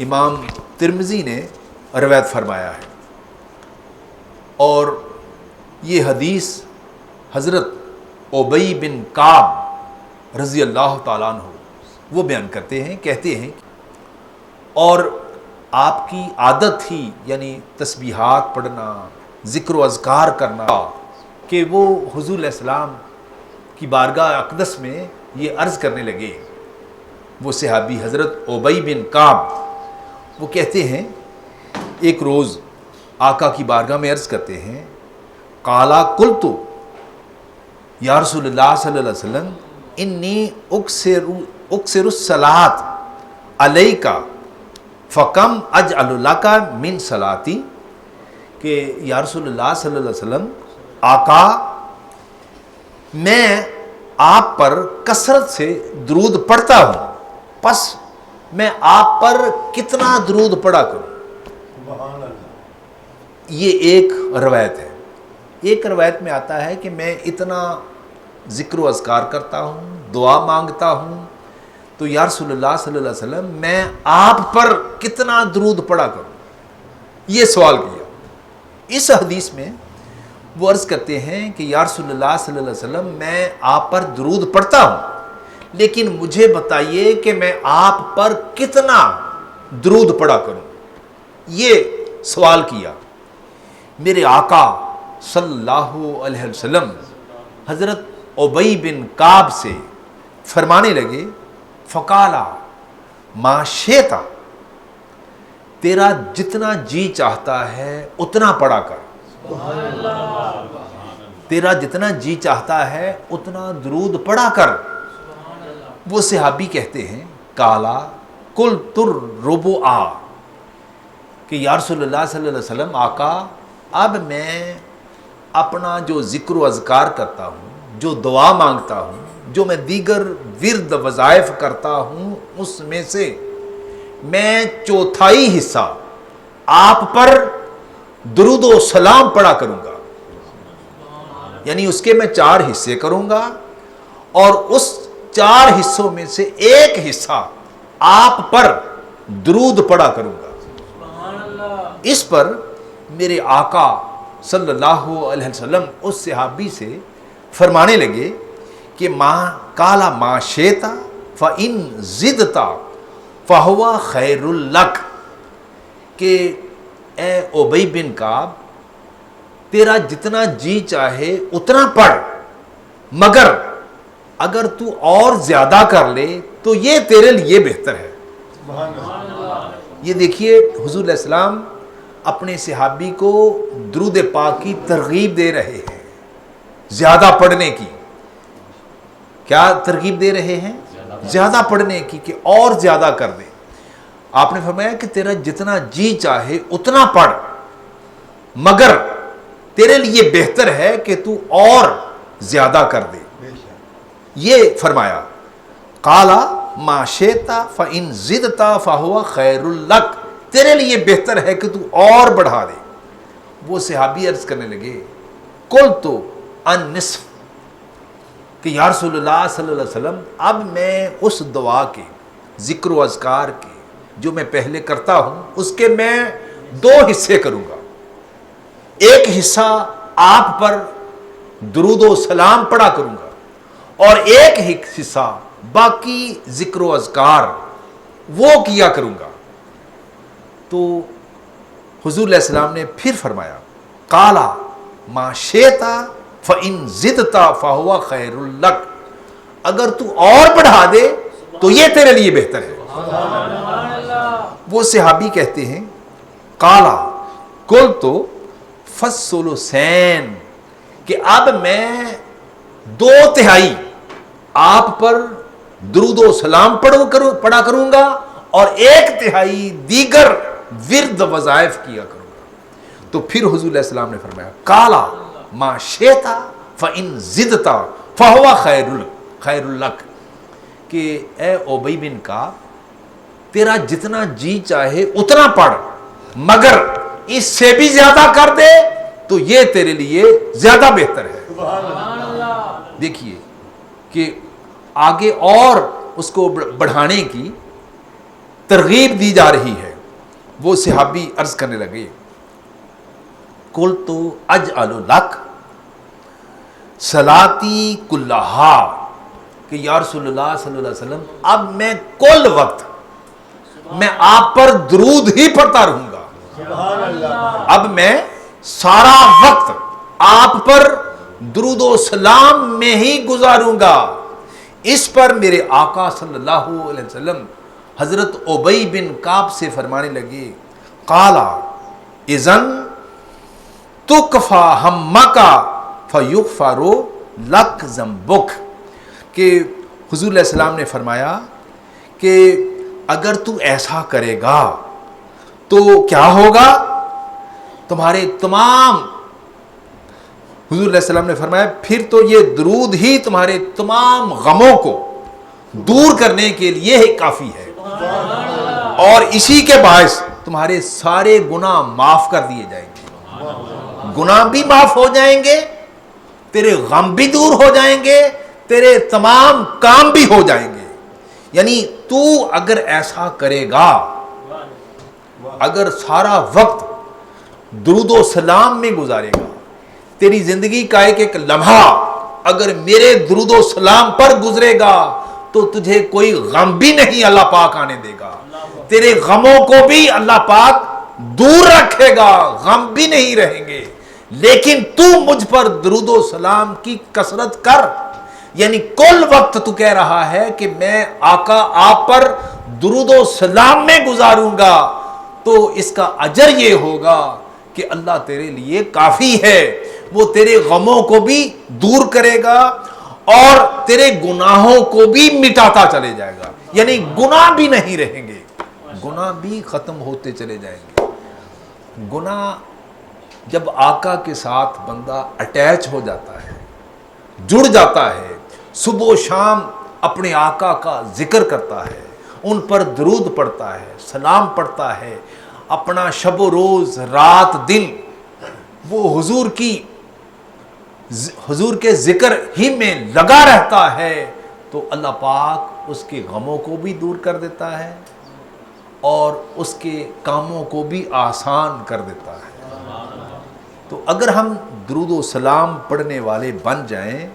امام ترمذی نے روایت فرمایا ہے، اور یہ حدیث حضرت ابی بن کعب رضی اللہ تعالیٰ عنہ وہ بیان کرتے ہیں، کہتے ہیں اور آپ کی عادت تھی، یعنی تسبیحات پڑھنا، ذکر و اذکار کرنا، کہ وہ حضور علیہ السلام کی بارگاہ اقدس میں یہ عرض کرنے لگے۔ وہ صحابی حضرت ابی بن کعب وہ کہتے ہیں ایک روز آقا کی بارگاہ میں عرض کرتے ہیں، قالا قلت یا رسول اللہ صلی اللہ علیہ وسلم انی اکثر الصلاۃ علیک فکم اجعل لک من صلاتی، کہ یا رسول اللہ صلی اللہ علیہ وسلم، آقا میں آپ پر کثرت سے درود پڑھتا ہوں، پس میں آپ پر کتنا درود پڑھا کروں۔ یہ ایک روایت ہے۔ ایک روایت میں آتا ہے کہ میں اتنا ذکر و اذکار کرتا ہوں، دعا مانگتا ہوں، تو یا رسول اللہ صلی اللہ علیہ وسلم میں آپ پر کتنا درود پڑھا کروں، یہ سوال کیا۔ اس حدیث میں وہ عرض کرتے ہیں کہ یا رسول اللہ صلی اللہ علیہ وسلم میں آپ پر درود پڑھتا ہوں، لیکن مجھے بتائیے کہ میں آپ پر کتنا درود پڑھا کروں، یہ سوال کیا۔ میرے آقا صلی اللہ علیہ وسلم حضرت ابی بن کعب سے فرمانے لگے، فقالا ما شئت، تیرا جتنا جی چاہتا ہے اتنا پڑھا کر، تیرا جتنا جی چاہتا ہے اتنا درود پڑھا کر۔ وہ صحابی کہتے ہیں، کالا قلت الربع، کہ یا رسول اللہ صلی اللہ علیہ وسلم، آقا اب میں اپنا جو ذکر و اذکار کرتا ہوں، جو دعا مانگتا ہوں، جو میں دیگر ورد وظائف کرتا ہوں، اس میں سے میں چوتھائی حصہ آپ پر درود و سلام پڑھا کروں گا، یعنی اس کے میں 4 حصے کروں گا، اور اس 4 حصوں میں سے ایک حصہ آپ پر درود پڑھا کروں گا۔ اس پر میرے آقا صلی اللہ علیہ وسلم اس صحابی سے فرمانے لگے کہ کالا ما شئت فإن زدت فہو خیر لک، کہ اے ابی بن کعب تیرا جتنا جی چاہے اتنا پڑھ، مگر اگر تو اور زیادہ کر لے تو یہ تیرے لیے بہتر ہے۔ یہ دیکھیے حضور علیہ السلام اپنے صحابی کو درود پاک کی ترغیب دے رہے ہیں، زیادہ پڑھنے کی۔ کیا ترغیب دے رہے ہیں؟ زیادہ پڑھنے کی، کہ اور زیادہ کر دے۔ آپ نے فرمایا کہ تیرا جتنا جی چاہے اتنا پڑھ، مگر تیرے لیے بہتر ہے کہ تو اور زیادہ کر دے، یہ فرمایا۔ قالا ما شئت فإن زدت فہو خیر لک، تیرے لیے بہتر ہے کہ تو اور بڑھا دے۔ وہ صحابی عرض کرنے لگے، قلت النصف، کہ یا رسول اللہ صلی اللہ علیہ وسلم اب میں اس دعا کے، ذکر و اذکار کے جو میں پہلے کرتا ہوں، اس کے میں 2 حصے کروں گا۔ ایک حصہ آپ پر درود و سلام پڑھا کروں گا، اور ایک حصہ باقی ذکر و اذکار وہ کیا کروں گا۔ تو حضور علیہ السلام نے پھر فرمایا، قالا ما شئت فإن زدت فہو خیر لک، اگر تو اور بڑھا دے تو یہ تیرے لیے بہتر ہے۔ وہ صحابی کہتے ہیں، قالا قلت فالثلثین، کہ اب میں 2/3 آپ پر درود و سلام پڑھا کروں گا، اور 1/3 دیگر ورد وظائف کیا کروں گا۔ تو پھر حضور علیہ السلام نے فرمایا، قالا ما شئت فإن زدت فہو خیر لک، کہ اے ابی بن کعب تیرا جتنا جی چاہے اتنا پڑھ، مگر اس سے بھی زیادہ کر دے تو یہ تیرے لیے زیادہ بہتر ہے۔ دیکھیے کہ آگے اور اس کو بڑھانے کی ترغیب دی جا رہی ہے۔ وہ صحابی عرض کرنے لگے قلت اجعل لک صلاتی کلہا کہ یا رسول اللہ صلی اللہ علیہ وسلم اب میں کل وقت میں آپ پر درود ہی پڑھتا رہوں گا، اب میں سارا وقت آپ پر درود و سلام میں ہی گزاروں گا۔ اس پر میرے آقا صلی اللہ علیہ وسلم حضرت ابی بن کعب سے فرمانے لگے قالا اذن تکفا ہمک فیغفر لک ذنبک، کہ حضور علیہ السلام نے فرمایا کہ اگر تو ایسا کرے گا تو کیا ہوگا، تمہارے تمام، حضور علیہ السلام نے فرمایا پھر تو یہ درود ہی تمہارے تمام غموں کو دور کرنے کے لیے ہی کافی ہے، اور اسی کے باعث تمہارے سارے گناہ معاف کر دیے جائیں گے، گناہ بھی معاف ہو جائیں گے، تیرے غم بھی دور ہو جائیں گے، تیرے تمام کام بھی ہو جائیں گے۔ یعنی تو اگر ایسا کرے گا، اگر سارا وقت درود و سلام میں گزارے گا، تیری زندگی کا ایک لمحہ اگر میرے درود و سلام پر گزرے گا تو تجھے کوئی غم بھی نہیں اللہ پاک آنے دے گا، تیرے غموں کو بھی اللہ پاک دور رکھے گا، غم بھی نہیں رہیں گے۔ لیکن تو مجھ پر درود و سلام کی کثرت کر، یعنی کل وقت تو کہہ رہا ہے کہ میں آقا آپ پر درود و سلام میں گزاروں گا، تو اس کا اجر یہ ہوگا کہ اللہ تیرے لیے کافی ہے، وہ تیرے غموں کو بھی دور کرے گا اور تیرے گناہوں کو بھی مٹاتا چلے جائے گا، یعنی گناہ بھی نہیں رہیں گے، گناہ بھی ختم ہوتے چلے جائیں گے۔ گناہ جب آقا کے ساتھ بندہ اٹیچ ہو جاتا ہے، جڑ جاتا ہے، صبح و شام اپنے آقا کا ذکر کرتا ہے، ان پر درود پڑھتا ہے، سلام پڑھتا ہے، اپنا شب و روز رات دن وہ حضور کے ذکر ہی میں لگا رہتا ہے، تو اللہ پاک اس کے غموں کو بھی دور کر دیتا ہے اور اس کے کاموں کو بھی آسان کر دیتا ہے۔ تو اگر ہم درود و سلام پڑھنے والے بن جائیں